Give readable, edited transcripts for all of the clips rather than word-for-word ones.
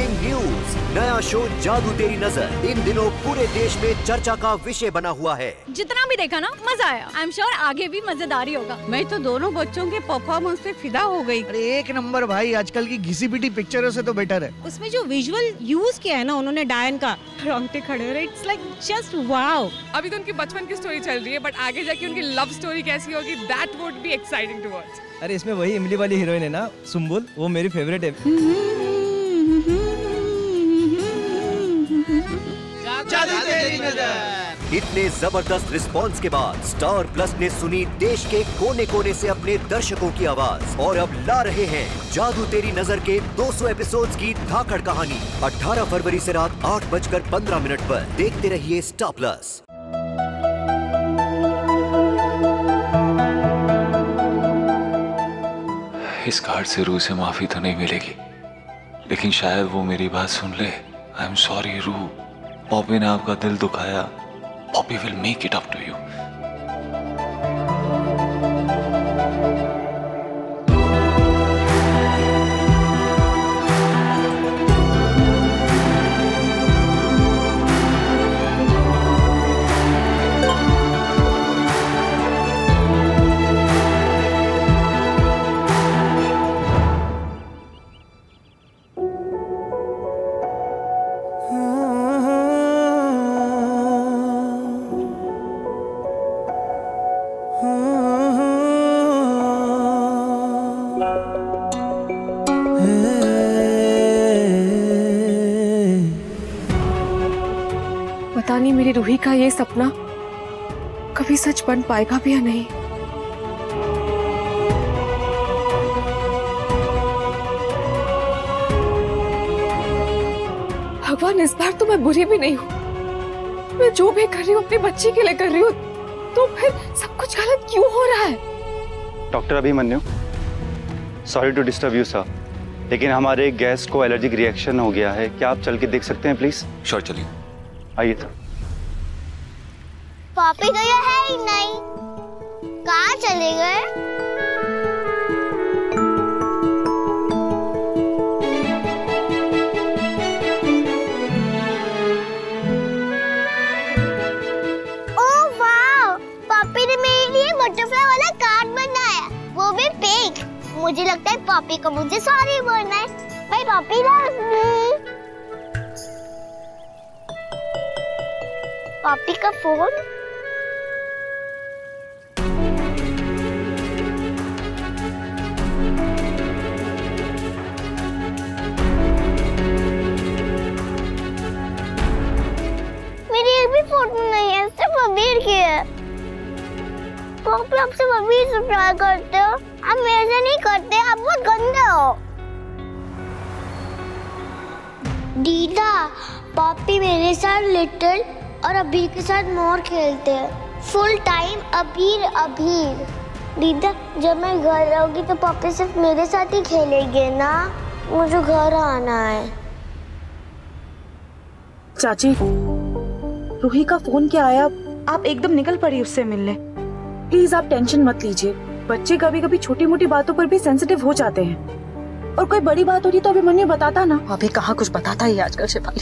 Breaking news, नया show जादू तेरी नजर इन दिनों पूरे देश में चर्चा का विषय बना हुआ है। जितना भी देखा ना मजा आया। आई एम श्योर आगे भी मजेदार ही होगा। मैं तो दोनों बच्चों के परफॉर्मेंस पे फिदा हो गई। अरे एक नंबर भाई, आजकल की घिसी पिटी पिक्चरों से तो बेटर है। उसमें जो विजुअल यूज किया है ना उन्होंने डायन का, रोंगटे खड़े हो रहे। It's like just wow. अभी तो उनकी बचपन की स्टोरी चल रही है, बट आगे जाके उनकी लव स्टोरी कैसी होगी, that would be exciting to watch. अरे इसमें वही इमली वाली हीरोइन है ना, सुम्बुल, वो मेरी फेवरेट है। जादू तेरी नजर। इतने जबरदस्त रिस्पांस के बाद स्टार प्लस ने सुनी देश के कोने कोने से अपने दर्शकों की आवाज और अब ला रहे हैं जादू तेरी नजर के 200 एपिसोड्स की धाकड़ कहानी। 18 फरवरी से रात 8:15 पर देखते रहिए स्टार प्लस। इस कार्ड से रू से माफी तो नहीं मिलेगी, लेकिन शायद वो मेरी बात सुन ले। आई एम सॉरी रू, पॉपी ने आपका दिल दुखाया। Poppy will make it up to you. पता नहीं मेरी रूही का ये सपना कभी सच बन पाएगा भी या नहीं। भगवान, इस बार तो मैं बुरी भी नहीं हूँ। मैं जो भी कर रही हूँ अपनी बच्ची के लिए कर रही हूँ, तो फिर सब कुछ गलत क्यों हो रहा है? Doctor Abhimanyu, sorry to disturb you sir, लेकिन हमारे गेस्ट को एलर्जिक रिएक्शन हो गया है। क्या आप चल के देख सकते हैं प्लीज? श्योर, चलिए। आइए तो। पापी तो ये है ही नहीं, कहाँ चले गए? ओह वाह, पापी ने मेरे लिए बटरफ्लाई वाला कार्ड बनाया, वो भी पिंक। मुझे लगता है पापी को मुझे सॉरी बोलना है। भाई पापी लव्स मी। पापी का फोन। मेरी एक भी फोटो नहीं है, सिर्फ अबीर की है। पापी आप सिर्फ अबीर से प्यार करते हो, आप मेरे से नहीं करते, आप बहुत गंदे हो। दीदा, पापी मेरे साथ लिटिल और अबीर के साथ मोर खेलते हैं। फुल टाइम अबीर अबीर। दीदा, जब मैं घर रहूंगी तो पापी सिर्फ मेरे साथ ही खेलेंगे ना? मुझे घर आना है। चाची, रूही का फोन क्या आया? आप एकदम निकल पड़ी उससे मिलने। प्लीज आप टेंशन मत लीजिए। बच्चे कभी कभी छोटी मोटी बातों पर भी सेंसिटिव हो जाते हैं, और कोई बड़ी बात होती तो अभिमन्यु बताता ना। अभी कहाँ कुछ बताता है आजकल शेफाली।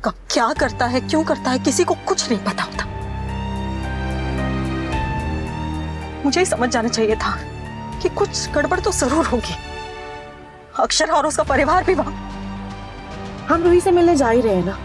कब क्या करता है, क्यों करता है, किसी को कुछ नहीं पता होता। मुझे ही समझ जाना चाहिए था कि कुछ गड़बड़ तो जरूर होगी। अक्षरा और उसका परिवार भी वहां। हम रूही से मिलने जा ही रहे हैं ना,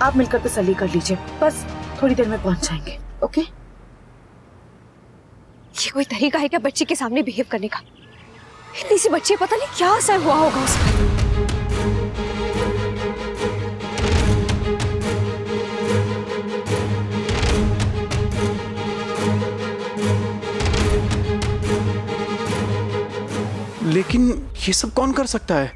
आप मिलकर तसल्ली कर लीजिए। बस थोड़ी देर में पहुंच जाएंगे। ओके? ये कोई तरीका है क्या बच्चे के सामने बिहेव करने का? इतनी सी बच्ची, पता नहीं क्या असर हुआ होगा उस पर। लेकिन ये सब कौन कर सकता है?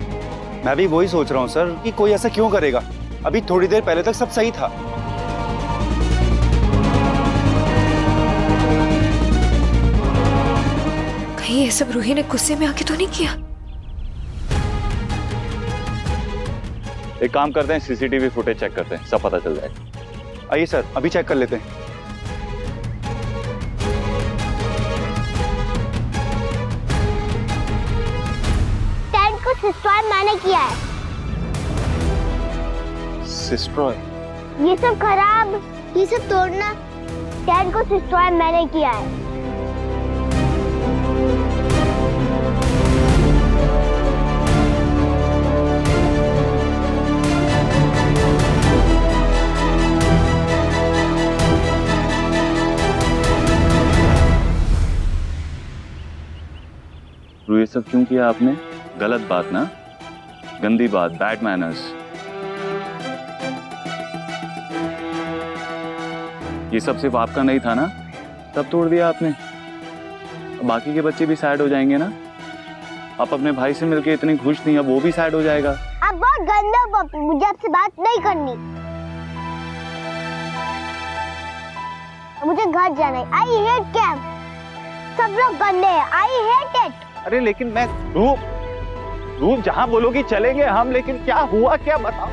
मैं भी वही सोच रहा हूँ सर कि कोई ऐसा क्यों करेगा। अभी थोड़ी देर पहले तक सब सही था। कहीं ये सब रूही ने गुस्से में आके तो नहीं किया? एक काम करते हैं, सीसीटीवी फुटेज चेक करते हैं, सब पता चल जाएगा। आइए सर, अभी चेक कर लेते हैं। टेंट को सिस्टम मैंने किया है। destroy. ये सब खराब, ये सब तोड़ना, डैड को डिस्ट्रॉय मैंने किया है। रू, ये सब क्यों किया आपने? गलत बात ना, गंदी बात, बैड मैनर्स। ये सब सिर्फ आपका नहीं था ना, तब तोड़ दिया आपने। बाकी के बच्चे भी सैड हो जाएंगे ना। आप अपने भाई से मिलके इतनी खुश नहीं, अब वो भी सैड हो जाएगा। आप बहुत गंदा पप्पी, मुझे आपसे बात नहीं करनी। मुझे घर जाना है। आई हेट कैंप, सब लोग गंदे हैं। I hate it. अरे लेकिन मैं रू जहाँ बोलोगी चलेंगे हम, लेकिन क्या हुआ क्या बताओ।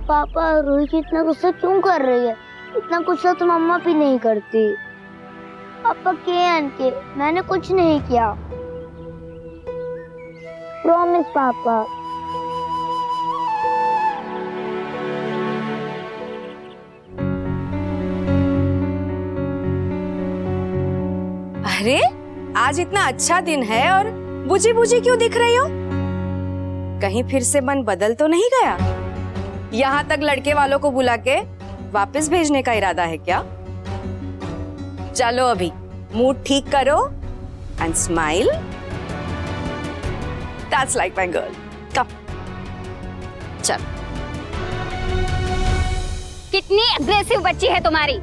पापा रूही की इतना गुस्सा क्यों कर रही है? इतना गुस्सा तो मम्मा भी नहीं करती। पापा के मैंने कुछ नहीं किया। प्रॉमिस पापा। अरे आज इतना अच्छा दिन है और बुझी बुझी क्यों दिख रही हो? कहीं फिर से मन बदल तो नहीं गया? यहाँ तक लड़के वालों को बुला के वापस भेजने का इरादा है क्या? चलो अभी मूड ठीक करो and smile. That's like my girl. Come चल। कितनी अग्रेसिव बच्ची है तुम्हारी,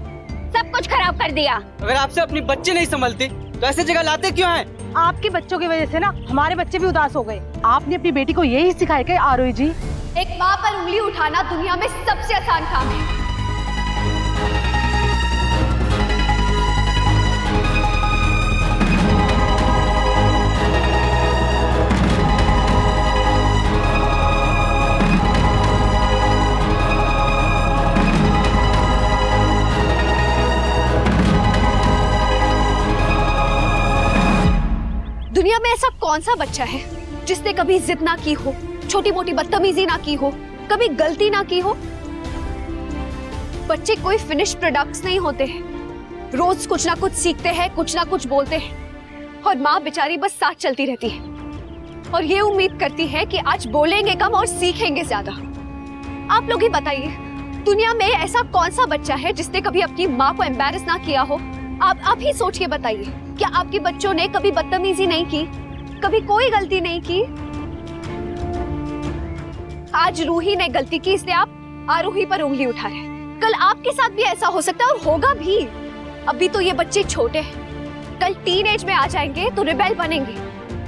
सब कुछ खराब कर दिया। अगर आपसे अपनी बच्चे नहीं संभलती तो ऐसे जगह लाते क्यों हैं? आपके बच्चों की वजह से ना हमारे बच्चे भी उदास हो गए। आपने अपनी बेटी को यही सिखाया क्या आरोही जी? एक माँ पर उंगली उठाना दुनिया में सबसे आसान काम है। दुनिया में ऐसा कौन सा बच्चा है जिसने कभी जिद ना की हो, छोटी मोटी बदतमीजी ना की हो, कभी गलती ना की हो? बच्चे कोई फिनिश प्रोडक्ट्स नहीं होते हैं। रोज कुछ ना कुछ सीखते हैं, कुछ ना कुछ बोलते हैं और माँ बेचारी बस साथ चलती रहती है और ये उम्मीद करती है कि आज बोलेंगे कम और सीखेंगे ज्यादा। आप लोग ही बताइए, दुनिया में ऐसा कौन सा बच्चा है जिसने कभी अपनी माँ को एम्बैरेस ना किया हो? आप ही सोच के बताइए, क्या आपके बच्चों ने कभी बदतमीजी नहीं की, कभी कोई गलती नहीं की? आज रूही ने गलती की इसलिए आप आरोही पर उंगली उठा रहे हैं। कल आपके साथ भी ऐसा हो सकता है और होगा भी। अभी तो ये बच्चे छोटे हैं, कल टीनेज में आ जाएंगे तो रिबेल बनेंगे,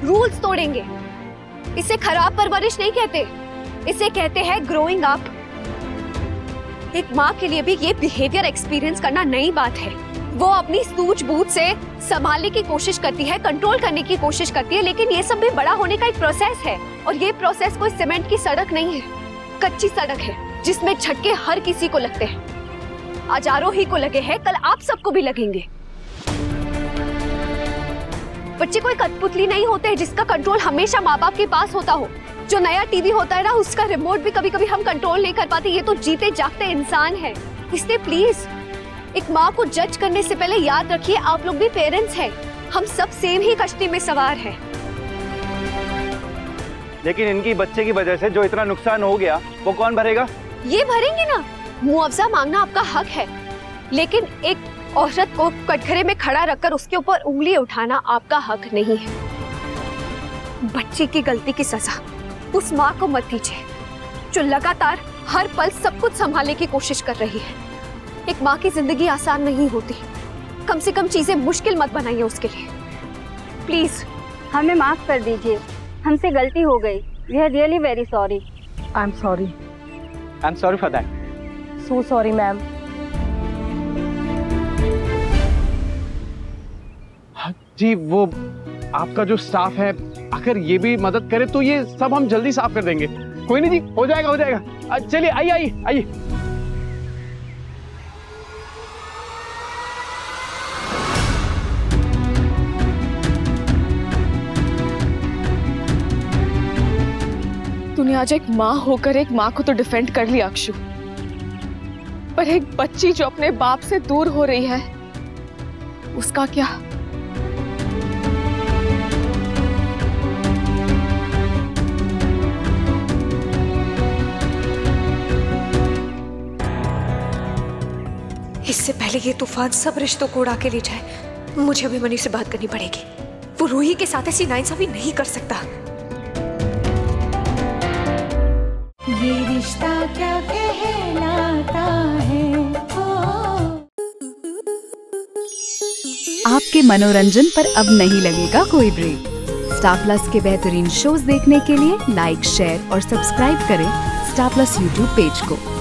रूल्स तोड़ेंगे। इसे खराब परवरिश नहीं कहते, इसे कहते हैं ग्रोइंग अप। एक माँ के लिए भी ये बिहेवियर एक्सपीरियंस करना नई बात है। वो अपनी सूझबूझ से संभालने की कोशिश करती है, कंट्रोल करने की कोशिश करती है, लेकिन ये सब भी बड़ा होने का एक प्रोसेस है और ये प्रोसेस कोई सीमेंट की सड़क नहीं है, कच्ची सड़क है जिसमें झटके हर किसी को लगते हैं। आज आरोही को लगे हैं, कल आप सबको भी लगेंगे। बच्चे कोई कठपुतली नहीं होते जिसका कंट्रोल हमेशा माँ बाप के पास होता हो। जो नया टीवी होता है ना, उसका रिमोट भी कभी कभी हम कंट्रोल नहीं कर पाते। ये तो जीते जागते इंसान है। इसलिए प्लीज एक माँ को जज करने से पहले याद रखिए, आप लोग भी पेरेंट्स हैं, हम सब सेम ही कश्ती में सवार हैं। लेकिन इनकी बच्चे की वजह से जो इतना नुकसान हो गया वो कौन भरेगा? ये भरेंगे ना। मुआवजा मांगना आपका हक है, लेकिन एक औरत को कटघरे में खड़ा रखकर उसके ऊपर उंगली उठाना आपका हक नहीं है। बच्चे की गलती की सजा उस माँ को मत दीजिए जो लगातार हर पल सब कुछ संभालने की कोशिश कर रही है। एक माँ की जिंदगी आसान नहीं होती, कम से कम चीजें मुश्किल मत बनाइए उसके लिए, प्लीज। हमें माफ कर दीजिए, हमसे गलती हो गई। We are really very sorry. I am sorry. I am sorry for that. So sorry ma'am. जी वो आपका जो स्टाफ है, अगर ये भी मदद करे तो ये सब हम जल्दी साफ कर देंगे। कोई नहीं जी, हो जाएगा हो जाएगा। चलिए आइए आइए आइए। आज एक माँ होकर एक माँ को तो डिफेंड कर लिया अक्षु, पर एक बच्ची जो अपने बाप से दूर हो रही है, उसका क्या? इससे पहले ये तूफान सब रिश्तों को उड़ा के ले जाए, मुझे अभी मनी से बात करनी पड़ेगी। वो रूही के साथ ऐसी नाइंसाफी नहीं कर सकता। ये रिश्ता क्या कहलाता है। आपके मनोरंजन पर अब नहीं लगेगा कोई ब्रेक। स्टार प्लस के बेहतरीन शोज देखने के लिए लाइक, शेयर और सब्सक्राइब करें स्टार प्लस यूट्यूब पेज को।